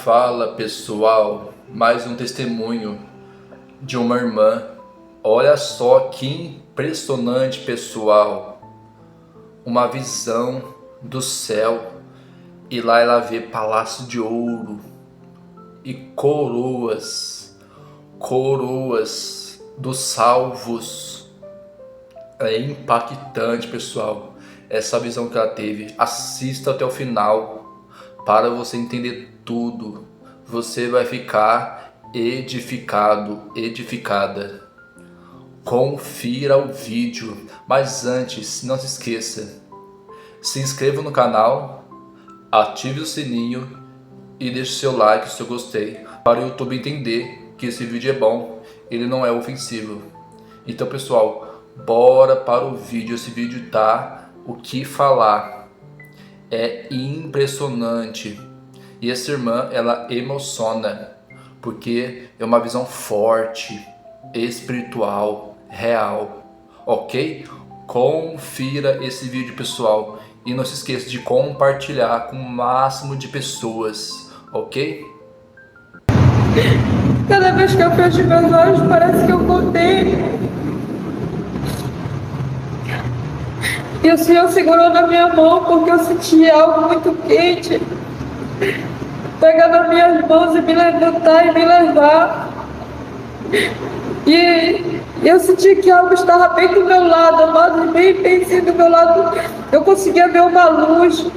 Fala pessoal, mais um testemunho de uma irmã. Olha só que impressionante, pessoal. Uma visão do céu e lá ela vê palácio de ouro e coroas dos salvos. É impactante, pessoal, essa visão que ela teve. Assista até o final para você entender tudo. Você vai ficar edificado, edificada. Confira o vídeo, mas antes, não se esqueça, se inscreva no canal, ative o sininho e deixe seu like, seu gostei, para o YouTube entender que esse vídeo é bom, ele não é ofensivo. Então pessoal, bora para o vídeo. Esse vídeo tá o que falar, é impressionante. E essa irmã, ela emociona, porque é uma visão forte, espiritual, real, ok? Confira esse vídeo, pessoal, e não se esqueça de compartilhar com o máximo de pessoas, ok? Cada vez que eu fecho meus olhos, parece que eu voltei. E o Senhor segurou na minha mão, porque eu sentia algo muito quente pegar nas minhas mãos e me levantar e me levar. E eu senti que algo estava bem do meu lado, amado, bem assim do meu lado. Eu conseguia ver uma luz,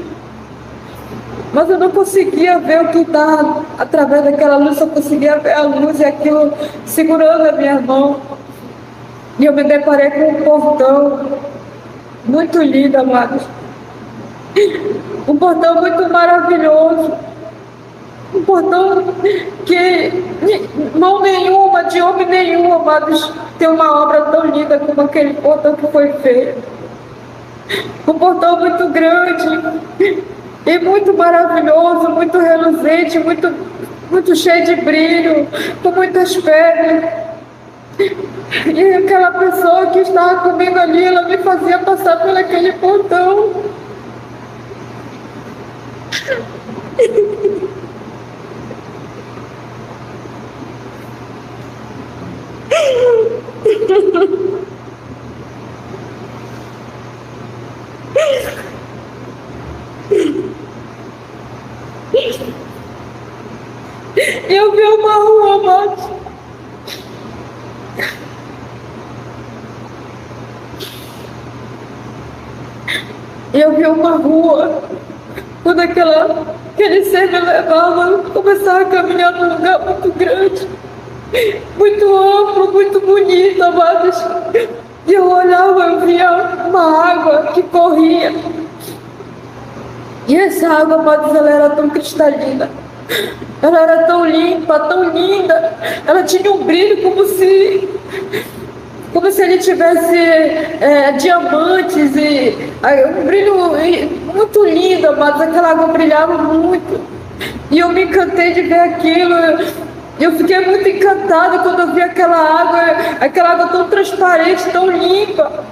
mas eu não conseguia ver o que estava através daquela luz. Eu conseguia ver a luz e aquilo segurando a minha mão. E eu me deparei com um portão muito lindo, amados. Um portão muito maravilhoso. Um portão que mão nenhuma, de homem nenhum, amados, tem uma obra tão linda como aquele portão que foi feito. Um portão muito grande e muito maravilhoso, muito reluzente, muito cheio de brilho, com muitas pedras. E aquela pessoa que estava comigo ali, ela me fazia passar por aquele portão. Eu vi uma rua, amados. Eu vi uma rua. Quando aquele ser me levava, eu começava a caminhar num lugar muito grande, muito amplo, muito bonito, amados. E eu olhava, eu via uma água que corria. E essa água, amados, ela era tão cristalina. Ela era tão limpa, tão linda. Ela tinha um brilho como se ele tivesse diamantes e um brilho muito lindo, amados. Aquela água brilhava muito. E eu me encantei de ver aquilo. Eu fiquei muito encantada quando eu vi aquela água tão transparente, tão limpa.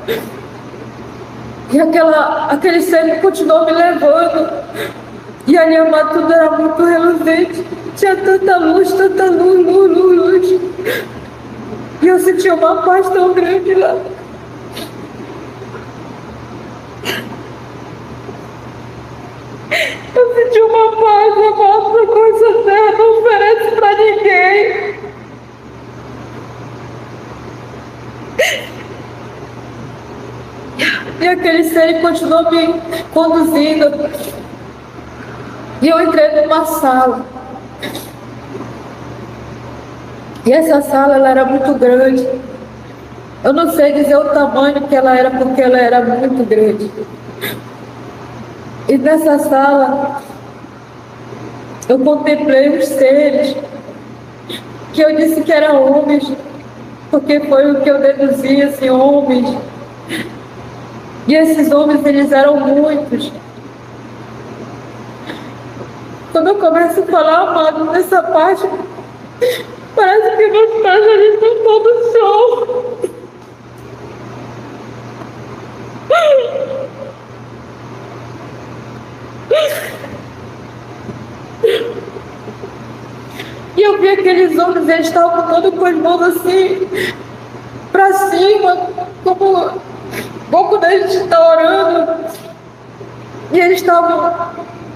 E aquele ser continuou me levando. E ali, amado, tudo era muito reluzente. Tinha tanta luz, luz. E eu senti uma paz tão grande lá. Eu senti uma paz, amado, coisa dela não oferece pra ninguém. E aquele ser continuou me conduzindo. E eu entrei numa sala. E essa sala, ela era muito grande. Eu não sei dizer o tamanho que ela era, porque ela era muito grande. E nessa sala, eu contemplei os seres, que eu disse que eram homens, porque foi o que eu deduzi, assim, homens. E esses homens, eles eram muitos. Quando eu começo a falar, amado, nessa parte, parece que meus pés ali estão todos chão. E eu vi aqueles homens, eles estavam todos com as mãos assim, pra cima, como quando a gente está orando. E eles estavam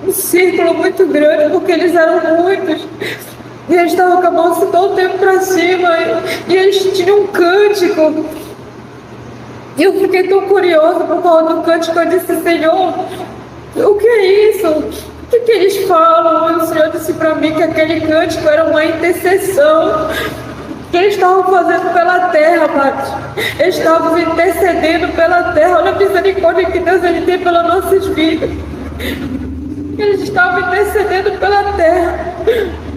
um círculo muito grande, porque eles eram muitos. E eles estavam com a mão assim todo o tempo para cima. E eles tinham um cântico. E eu fiquei tão curiosa por causa do cântico. Eu disse, Senhor, o que é isso? O que eles falam? E o Senhor disse para mim que aquele cântico era uma intercessão que eles estavam fazendo pela terra, Marcos. Eles estavam intercedendo pela terra. Olha a misericórdia que Deus ele tem pelas nossas vidas. Eles estavam intercedendo pela terra.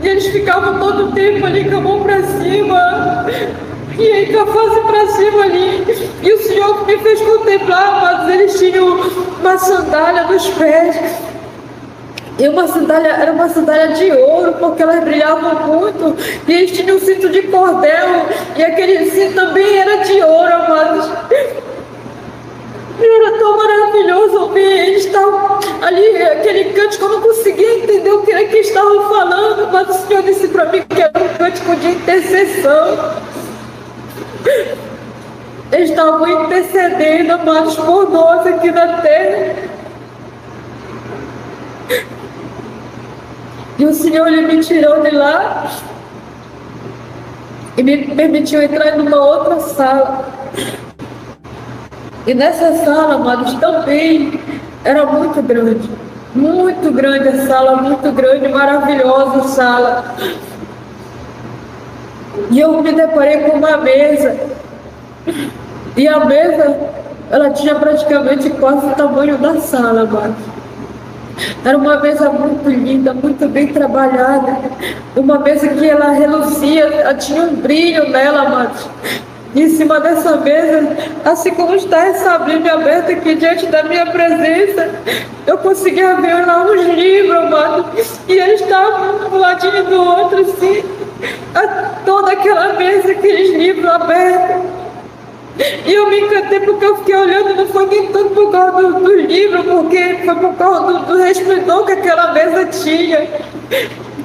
E eles ficavam todo o tempo ali com a mão para cima. E aí com a face para cima ali. E o Senhor me fez contemplar, mas eles tinham uma sandália nos pés. E uma sandália, era uma sandália de ouro, porque elas brilhavam muito. E eles tinham um cinto de cordel. E aquele cinto também era de ouro, amados. E era tão maravilhoso ouvir. Eles estavam ali, aquele cântico, eu não conseguia entender o que era que estavam falando. Mas o Senhor disse para mim que era um cântico de intercessão. Eles estavam intercedendo, amados, por nós aqui na terra. E o Senhor ele me tirou de lá e me permitiu entrar numa outra sala. E nessa sala, amados, também era muito grande a sala, muito grande, maravilhosa a sala. E eu me deparei com uma mesa. E a mesa, ela tinha praticamente quase o tamanho da sala, amados. Era uma mesa muito linda, muito bem trabalhada. Uma mesa que ela reluzia, ela tinha um brilho nela, amados. E em cima dessa mesa, assim como está essa Bíblia aberta aqui diante da minha presença, eu conseguia ver lá uns livros, amados. E eles estavam um ladinho do outro, assim. Toda aquela mesa, aqueles livros abertos. E eu me encantei porque eu fiquei olhando, não foi nem tanto por causa do livro, porque foi por causa do resplendor que aquela mesa tinha.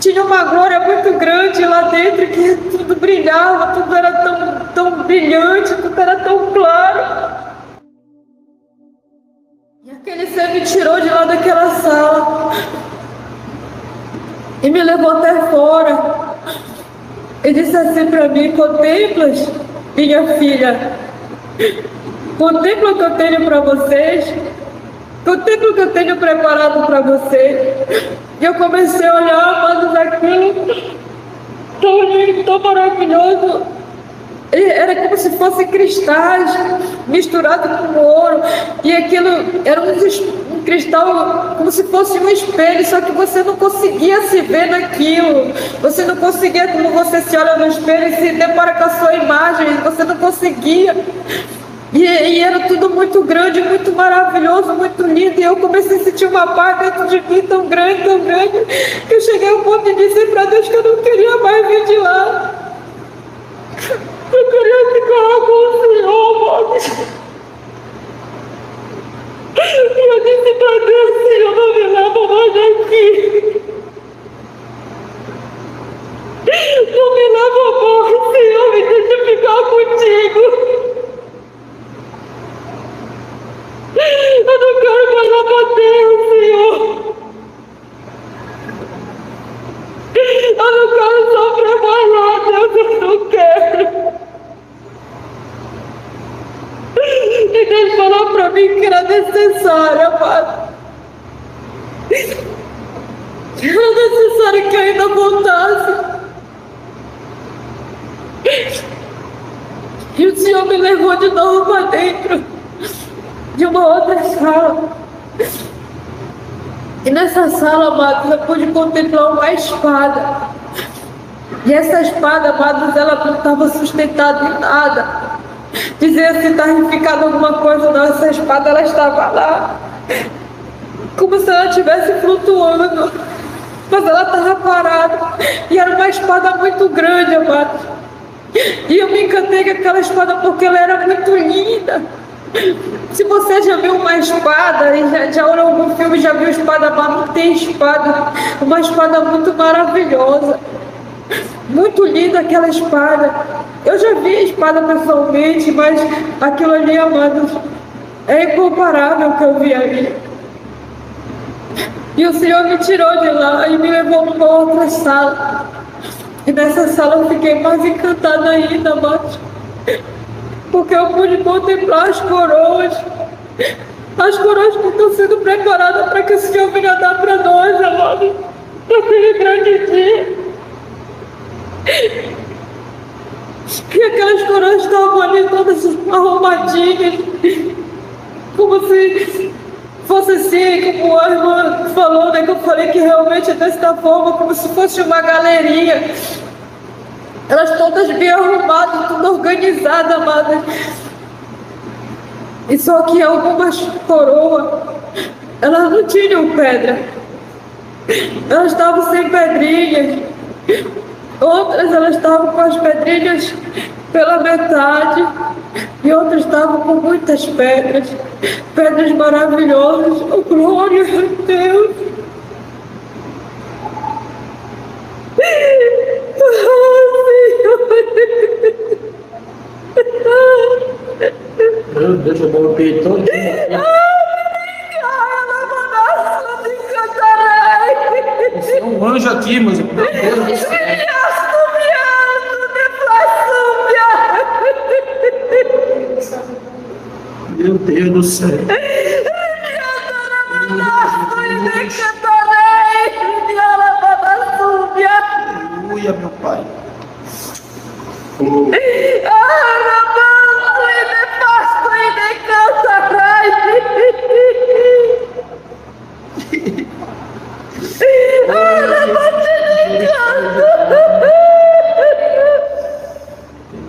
Tinha uma glória muito grande lá dentro, que tudo brilhava, tudo era tão brilhante, tudo era tão claro. E aquele ser me tirou de lá daquela sala e me levou até fora. E disse assim para mim, contemplas, minha filha? Contempla o que eu tenho para vocês. Contempla o que eu tenho preparado para vocês. E eu comecei a olhar, amados, aquilo tão lindo, tão maravilhoso. Era como se fossem cristais misturados com ouro. E aquilo era um cristal como se fosse um espelho, só que você não conseguia se ver naquilo. Você não conseguia, como você se olha no espelho e se depara com a sua imagem, você não conseguia. E era tudo muito grande, muito maravilhoso, muito lindo. E eu comecei a sentir uma paz dentro de mim tão grande, que eu cheguei ao ponto de dizer para Deus que eu não queria mais vir de lá. Eu queria ficar lá com o Senhor, mano. E eu disse para Deus, Senhor, não me leva mais daqui. Não me leva mais, Senhor, me deixa ficar contigo. Eu não quero mais abater, Senhor. Eu não quero sofrer mais lá, Deus, eu não quero. E Deus falou para mim que era necessário, amado. Era necessário que eu ainda voltasse. E o Senhor me levou de novo para dentro de uma outra sala. E nessa sala, amados, eu pude contemplar uma espada. E essa espada, amados, ela não estava sustentada em nada. Dizia se estava enficada alguma coisa, não. Essa espada, ela estava lá, como se ela estivesse flutuando. Mas ela estava parada. E era uma espada muito grande, amados. E eu me encantei com aquela espada porque ela era muito linda. Se você já viu uma espada, e já olhou algum filme, já viu espada, mas não tem espada. Uma espada muito maravilhosa. Muito linda aquela espada. Eu já vi a espada pessoalmente, mas aquilo ali, amados, é incomparável o que eu vi ali. E o Senhor me tirou de lá e me levou para uma outra sala. E nessa sala eu fiquei mais encantada ainda, amados, porque eu pude contemplar as coroas que estão sendo preparadas para que o Senhor venha dar para nós, amados, naquele grande dia. E aquelas coroas estavam ali todas arrumadinhas, como se fosse assim, como a irmã falou, né, que eu falei que realmente é dessa forma, como se fosse uma galeria. Elas todas bem arrumadas, tudo organizado, amadas. E só que algumas coroas, elas não tinham pedra. Elas estavam sem pedrinhas. Outras, elas estavam com as pedrinhas pela metade. E outras estavam com muitas pedras. Pedras maravilhosas. Oh, glória a Deus. Meu Deus, eu golpeei todo dia. Você é um anjo aqui, mas meu Deus do céu. Meu Deus do céu. Aleluia, meu Pai.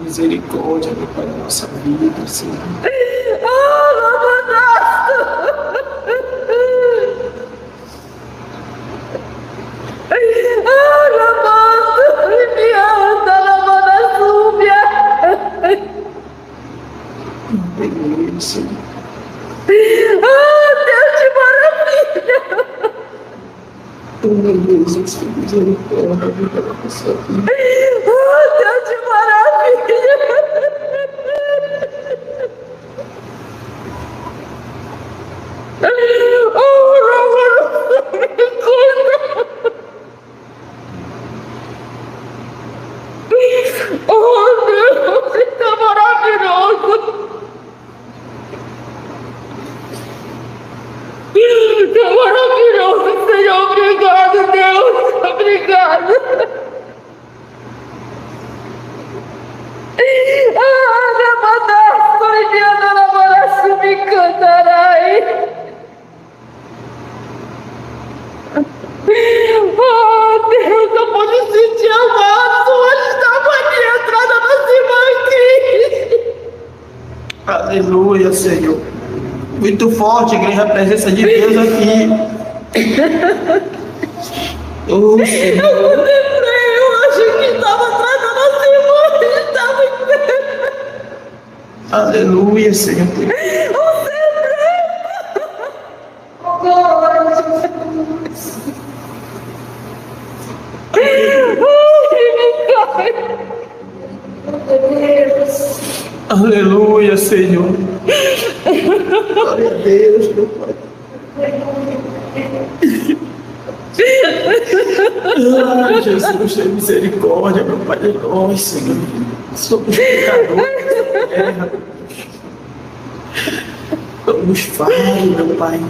Misericórdia, meu Pai, da nossa vida, Senhor. Aleluia, Senhor. Deus de maravilha! Meu Deus, misericórdia da nossa vida. Deus de maravilha! Oh, Deus, isso é maravilhoso! Isso é maravilhoso, Senhor! Obrigado, Deus! Obrigado! Oh, Deus, eu pude sentir amado, onde estava ali, entrada na cima aqui. Aleluia, Senhor. Muito forte, igreja, a presença de Deus aqui. Oh, Senhor. Eu lembrei, eu achei que estava atrás da nossa irmã, ele estava em pé. Aleluia, Senhor. Aleluia, Senhor. Glória a Deus, meu Pai. Ah, Jesus, tem misericórdia, meu Pai de nós, Senhor. Somos pecadores, terra. Nos fale, meu Pai.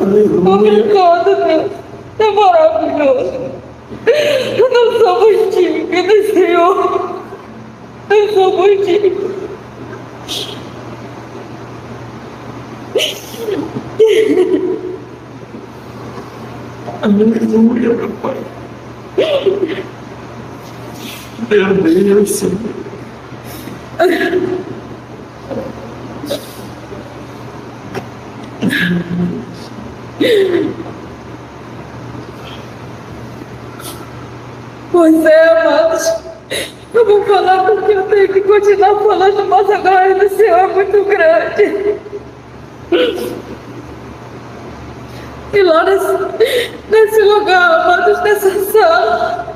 Aleluia. Obrigada, Deus. É maravilhoso. Nós somos dignos, Senhor. Nós somos dignos. Aleluia, meu Pai. Meu Deus, Senhor. Pois é, amados. Eu vou falar porque eu tenho que continuar falando, mas a glória do Senhor é muito grande. E lá nesse lugar, amados, nessa sala,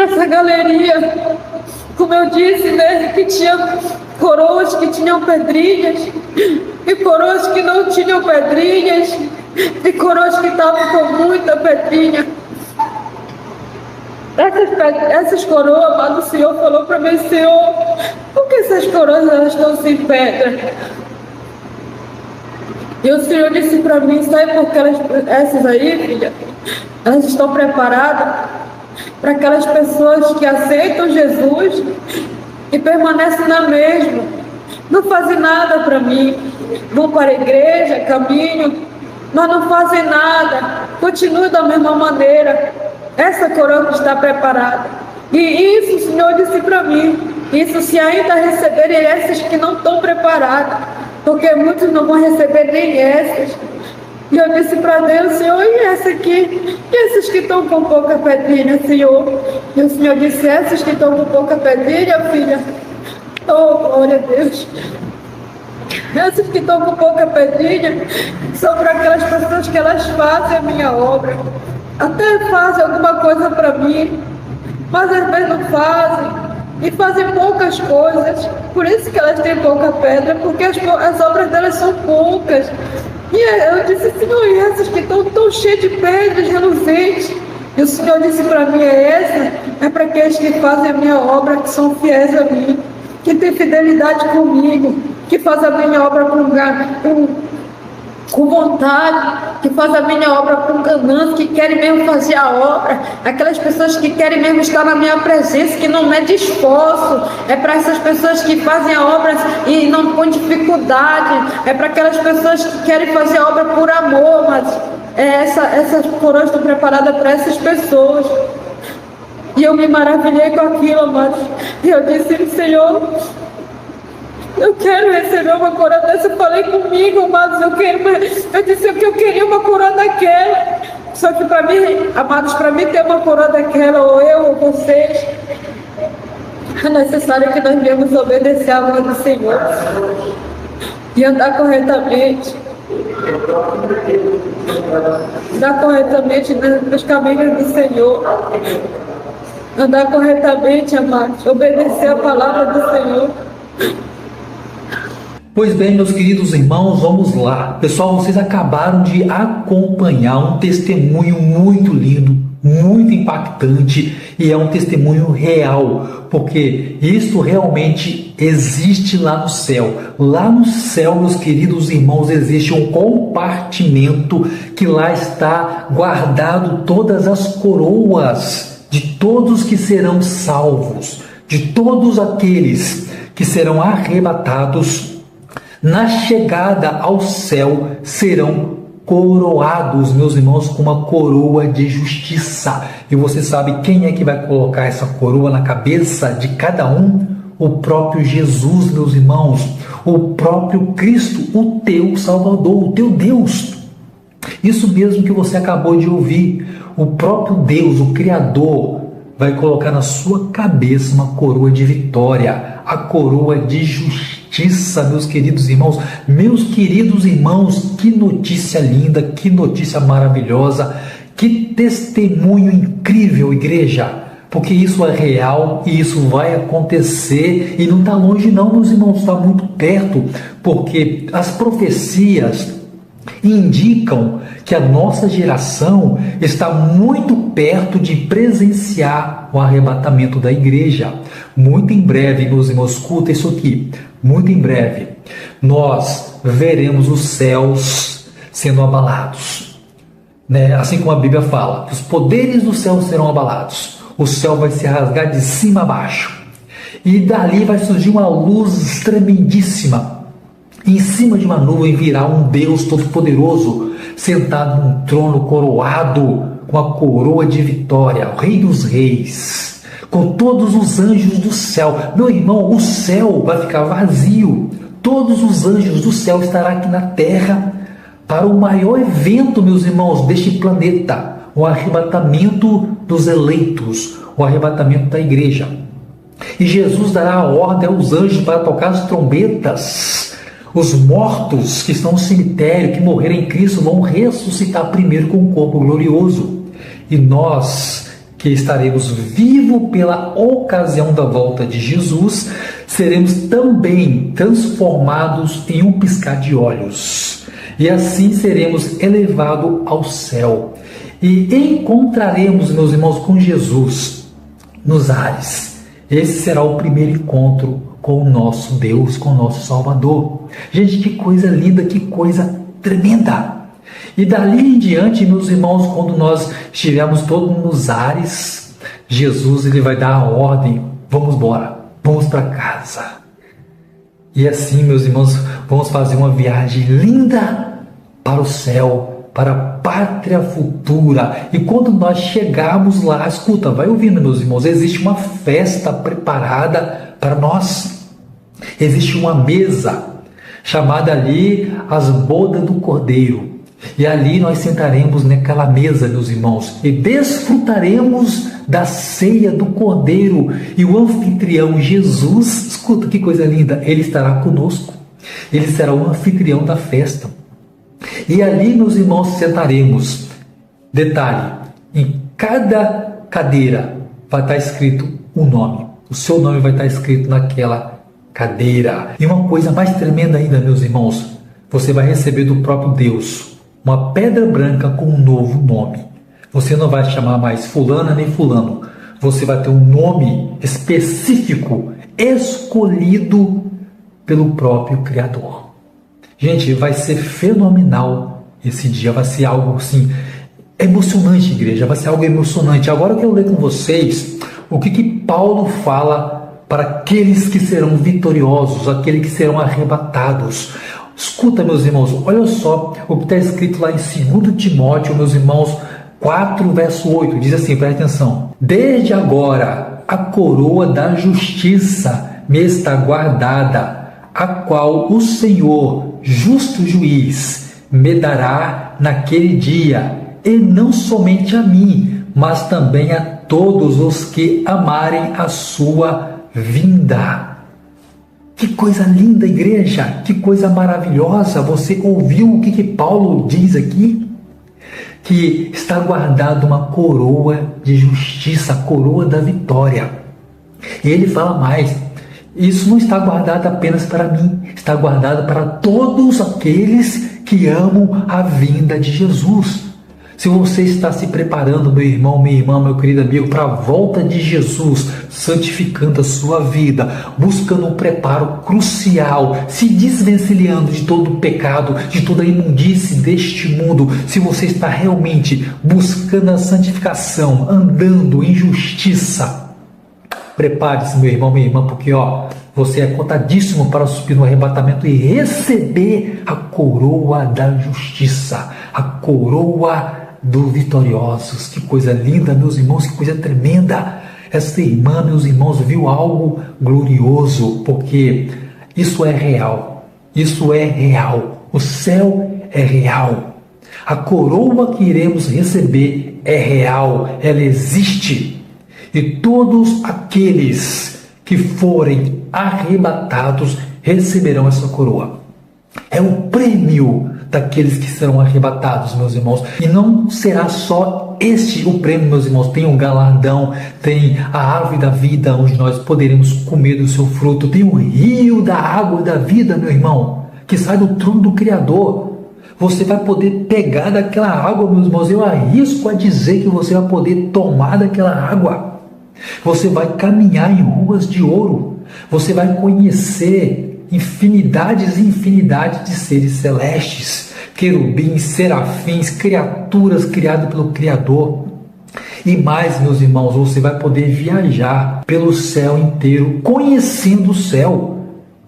nessa galeria, como eu disse, né, que tinha coroas que tinham pedrinhas, e coroas que não tinham pedrinhas, e coroas que estavam com muita pedrinha. Essas coroas, amado, o Senhor falou para mim: Senhor, por que essas coroas elas estão sem pedra? E o Senhor disse para mim: sabe por que essas aí, filha, elas estão preparadas para aquelas pessoas que aceitam Jesus e permanecem na mesma, não fazem nada para mim, vão para a igreja, caminham, mas não fazem nada, continuam da mesma maneira. Essa coroa que está preparada. E isso o Senhor disse para mim: isso se ainda receberem essas que não estão preparadas, porque muitos não vão receber nem essas. E eu disse para Deus: Senhor, e essa aqui? E essas que estão com pouca pedrinha, Senhor? E o Senhor disse: essas que estão com pouca pedrinha, filha, oh, glória a Deus, essas que estão com pouca pedrinha são para aquelas pessoas que elas fazem a minha obra, até fazem alguma coisa para mim, mas às vezes não fazem, e fazem poucas coisas. Por isso que elas têm pouca pedra, porque as obras delas são poucas. E eu disse: Senhor, e essas que estão tão cheias de pedras reluzentes? E o Senhor disse para mim: é para aqueles que fazem a minha obra, que são fiéis a mim, que têm fidelidade comigo, que fazem a minha obra com vontade, que fazem a minha obra com ganância, que querem mesmo fazer a obra, aquelas pessoas que querem mesmo estar na minha presença, que não mede esforço. É para essas pessoas que fazem a obra e não põem dificuldade, é para aquelas pessoas que querem fazer a obra por amor. Mas essas coroas estão preparadas para essas pessoas. E eu me maravilhei com aquilo, amados. E eu disse: Senhor, eu quero receber uma coroa dessa. Eu falei comigo, amados, eu disse que eu queria uma coroa daquela. Só que para mim, amados, para mim ter uma coroa daquela, ou eu ou vocês, é necessário que nós venhamos obedecer à voz do Senhor e andar corretamente. Andar corretamente nos caminhos do Senhor. Andar corretamente, amados, obedecer a palavra do Senhor. Pois bem, meus queridos irmãos, vamos lá. Pessoal, vocês acabaram de acompanhar um testemunho muito lindo, muito impactante, e é um testemunho real, porque isso realmente existe lá no céu. Lá no céu, meus queridos irmãos, existe um compartimento que lá está guardado todas as coroas de todos que serão salvos, de todos aqueles que serão arrebatados. Na chegada ao céu serão coroados, meus irmãos, com uma coroa de justiça. E você sabe quem é que vai colocar essa coroa na cabeça de cada um? O próprio Jesus, meus irmãos, o próprio Cristo, o teu Salvador, o teu Deus. Isso mesmo que você acabou de ouvir. O próprio Deus, o Criador, vai colocar na sua cabeça uma coroa de vitória, a coroa de justiça, meus queridos irmãos. Meus queridos irmãos, que notícia linda, que notícia maravilhosa, que testemunho incrível, igreja, porque isso é real e isso vai acontecer, e não está longe não, meus irmãos, está muito perto, porque as profecias indicam que a nossa geração está muito perto de presenciar o arrebatamento da igreja. Muito em breve, meus irmãos, escuta isso aqui, muito em breve nós veremos os céus sendo abalados, né? Assim como a Bíblia fala, que os poderes do céu serão abalados, o céu vai se rasgar de cima a baixo, e dali vai surgir uma luz tremendíssima. Em cima de uma nuvem virá um Deus Todo-Poderoso, sentado num trono coroado com a coroa de vitória, o Rei dos Reis, com todos os anjos do céu. Meu irmão, o céu vai ficar vazio. Todos os anjos do céu estarão aqui na terra para o maior evento, meus irmãos, deste planeta, o arrebatamento dos eleitos, o arrebatamento da igreja. E Jesus dará a ordem aos anjos para tocar as trombetas. Os mortos que estão no cemitério, que morreram em Cristo, vão ressuscitar primeiro com um corpo glorioso. E nós que estaremos vivos pela ocasião da volta de Jesus, seremos também transformados em um piscar de olhos. E assim seremos elevados ao céu. E encontraremos, meus irmãos, com Jesus nos ares. Esse será o primeiro encontro com o nosso Deus, com o nosso Salvador. Gente, que coisa linda, que coisa tremenda. E dali em diante, meus irmãos, quando nós estivermos todos nos ares, Jesus ele vai dar a ordem: vamos embora, vamos para casa. E assim, meus irmãos, vamos fazer uma viagem linda para o céu, para a pátria futura. E quando nós chegarmos lá, escuta, vai ouvindo, meus irmãos, existe uma festa preparada para nós. Existe uma mesa chamada ali as bodas do Cordeiro. E ali nós sentaremos naquela mesa, meus irmãos, e desfrutaremos da ceia do Cordeiro. E o anfitrião Jesus, escuta que coisa linda, ele estará conosco. Ele será o anfitrião da festa. E ali, meus irmãos, sentaremos. Detalhe, em cada cadeira vai estar escrito um nome. O seu nome vai estar escrito naquela cadeira. E uma coisa mais tremenda ainda, meus irmãos, você vai receber do próprio Deus uma pedra branca com um novo nome. Você não vai chamar mais fulana nem fulano. Você vai ter um nome específico, escolhido pelo próprio Criador. Gente, vai ser fenomenal esse dia. Vai ser algo assim, emocionante, igreja. Vai ser algo emocionante. Agora eu quero ler com vocês o que Paulo fala para aqueles que serão vitoriosos, aqueles que serão arrebatados. Escuta, meus irmãos, olha só o que está escrito lá em 2 Timóteo, meus irmãos, 4, verso 8, diz assim, presta atenção: desde agora a coroa da justiça me está guardada, a qual o Senhor, justo juiz, me dará naquele dia, e não somente a mim, mas também a todos os que amarem a sua vinda. Que coisa linda, igreja, que coisa maravilhosa. Você ouviu o que Paulo diz aqui? Que está guardada uma coroa de justiça, a coroa da vitória. Ele fala mais: isso não está guardado apenas para mim, está guardado para todos aqueles que amam a vinda de Jesus. Se você está se preparando, meu irmão, minha irmã, meu querido amigo, para a volta de Jesus, santificando a sua vida, buscando um preparo crucial, se desvencilhando de todo o pecado, de toda a imundície deste mundo, se você está realmente buscando a santificação, andando em justiça, prepare-se, meu irmão, minha irmã, porque você é cotadíssimo para subir no arrebatamento e receber a coroa da justiça, a coroa dos vitoriosos. Que coisa linda, meus irmãos, que coisa tremenda. Essa irmã, meus irmãos, viu algo glorioso, porque isso é real. Isso é real. O céu é real. A coroa que iremos receber é real. Ela existe. E todos aqueles que forem arrebatados receberão essa coroa. É o prêmio daqueles que serão arrebatados, meus irmãos. E não será só este o prêmio, meus irmãos. Tem um galardão, tem a árvore da vida, onde nós poderemos comer do seu fruto. Tem o rio da água da vida, meu irmão, que sai do trono do Criador. Você vai poder pegar daquela água, meus irmãos. Eu arrisco a dizer que você vai poder tomar daquela água. Você vai caminhar em ruas de ouro. Você vai conhecer infinidades e infinidades de seres celestes, querubins, serafins, criaturas criadas pelo Criador. E mais, meus irmãos, você vai poder viajar pelo céu inteiro, conhecendo o céu.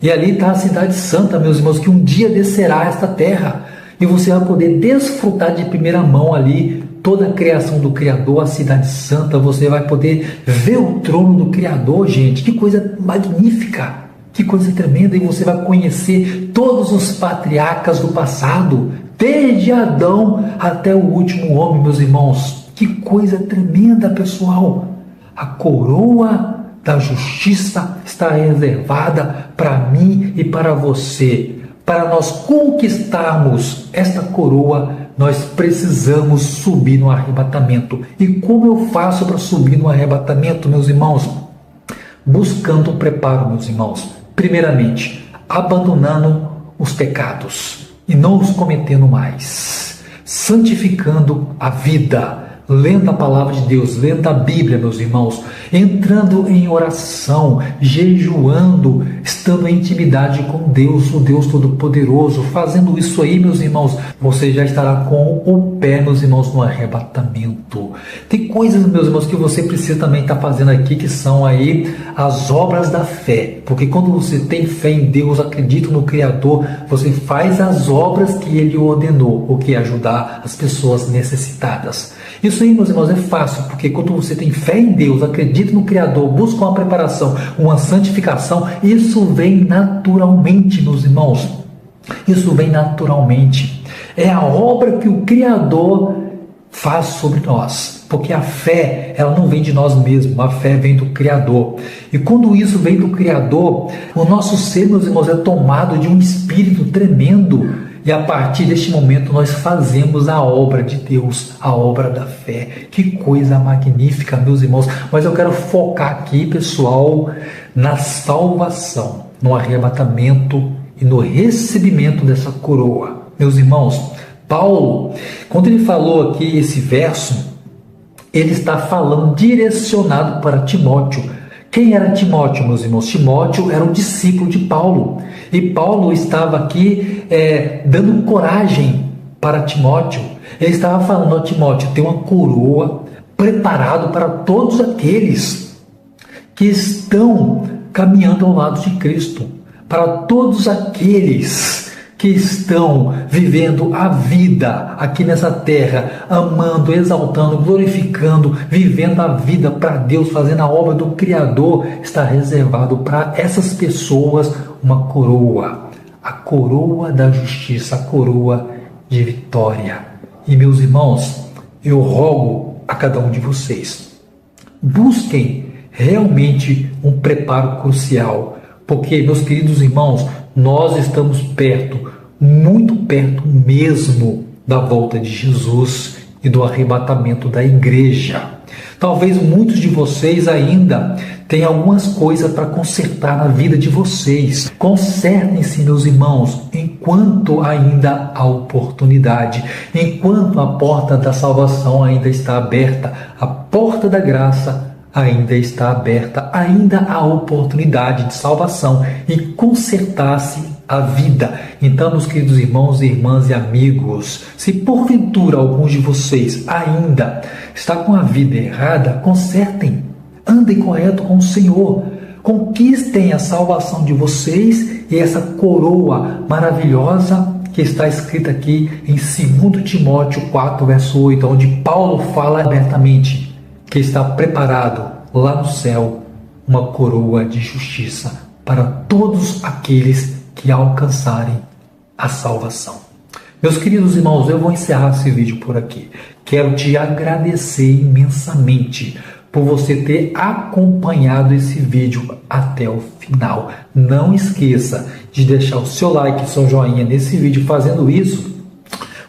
E ali está a cidade santa, meus irmãos, que um dia descerá a esta terra. E você vai poder desfrutar de primeira mão ali toda a criação do Criador, a cidade santa. Você vai poder ver o trono do Criador, gente. Que coisa magnífica! Que coisa tremenda! E você vai conhecer todos os patriarcas do passado, desde Adão até o último homem, meus irmãos. Que coisa tremenda, pessoal! A coroa da justiça está reservada para mim e para você, para nós conquistarmos esta coroa nós precisamos subir no arrebatamento. E como eu faço para subir no arrebatamento, meus irmãos? Buscando um preparo, meus irmãos. Primeiramente, abandonando os pecados e não os cometendo mais. Santificando a vida. Lendo a palavra de Deus, lendo a Bíblia, meus irmãos, entrando em oração, jejuando, estando em intimidade com Deus, o Deus Todo-Poderoso. Fazendo isso aí, meus irmãos, você já estará com o pé, meus irmãos, no arrebatamento. Tem coisas, meus irmãos, que você precisa também estar fazendo aqui, que são aí as obras da fé. Porque quando você tem fé em Deus, acredita no Criador, você faz as obras que Ele ordenou, o que é ajudar as pessoas necessitadas. Isso aí, meus irmãos, é fácil, porque quando você tem fé em Deus, acredita no Criador, busca uma preparação, uma santificação, isso vem naturalmente, meus irmãos. Isso vem naturalmente. É a obra que o Criador faz sobre nós, porque a fé, ela não vem de nós mesmos, a fé vem do Criador. E quando isso vem do Criador, o nosso ser, meus irmãos, é tomado de um espírito tremendo. E a partir deste momento nós fazemos a obra de Deus, a obra da fé. Que coisa magnífica, meus irmãos. Mas eu quero focar aqui, pessoal, na salvação, no arrebatamento e no recebimento dessa coroa. Meus irmãos, Paulo, quando ele falou aqui esse verso, ele está falando direcionado para Timóteo. Quem era Timóteo, meus irmãos? Timóteo era um discípulo de Paulo. E Paulo estava aqui dando coragem para Timóteo. Ele estava falando a Timóteo, tem uma coroa preparada para todos aqueles que estão caminhando ao lado de Cristo. Para todos aqueles que estão vivendo a vida aqui nessa terra, amando, exaltando, glorificando, vivendo a vida para Deus, fazendo a obra do Criador, está reservado para essas pessoas uma coroa, a coroa da justiça, a coroa de vitória. E meus irmãos, eu rogo a cada um de vocês, busquem realmente um preparo crucial, porque, meus queridos irmãos, nós estamos perto, muito perto mesmo da volta de Jesus e do arrebatamento da igreja. Talvez muitos de vocês ainda tenham algumas coisas para consertar na vida de vocês. Consertem-se, meus irmãos, enquanto ainda há oportunidade, enquanto a porta da salvação ainda está aberta, a porta da graça ainda está aberta, ainda há oportunidade de salvação e consertar-se a vida. Então, meus queridos irmãos, irmãs e amigos, se porventura alguns de vocês ainda está com a vida errada, consertem, andem correto com o Senhor, conquistem a salvação de vocês e essa coroa maravilhosa que está escrita aqui em 2 Timóteo 4, verso 8, onde Paulo fala abertamente que está preparado lá no céu uma coroa de justiça para todos aqueles que alcançarem a salvação. Meus queridos irmãos, eu vou encerrar esse vídeo por aqui. Quero te agradecer imensamente por você ter acompanhado esse vídeo até o final. Não esqueça de deixar o seu like, seu joinha nesse vídeo. Fazendo isso,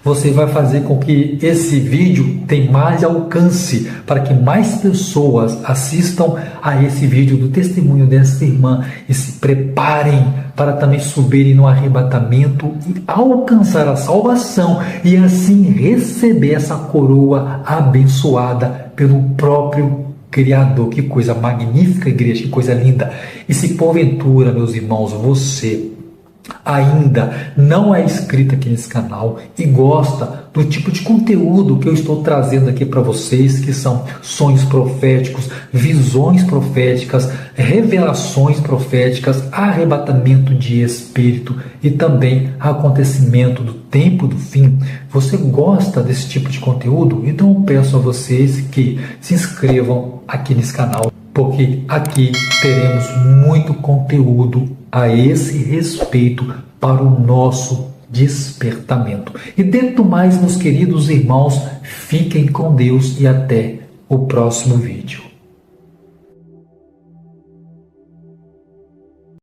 você vai fazer com que esse vídeo tenha mais alcance, para que mais pessoas assistam a esse vídeo do testemunho dessa irmã e se preparem para também subirem no arrebatamento e alcançar a salvação e assim receber essa coroa abençoada pelo próprio Criador. Que coisa magnífica, igreja, que coisa linda. E se porventura, meus irmãos, você ainda não é inscrito aqui nesse canal e gosta do tipo de conteúdo que eu estou trazendo aqui para vocês, que são sonhos proféticos, visões proféticas, revelações proféticas, arrebatamento de espírito e também acontecimento do tempo do fim, você gosta desse tipo de conteúdo? Então eu peço a vocês que se inscrevam aqui nesse canal, porque aqui teremos muito conteúdo a esse respeito para o nosso despertamento. E dentro do mais, meus queridos irmãos, fiquem com Deus e até o próximo vídeo.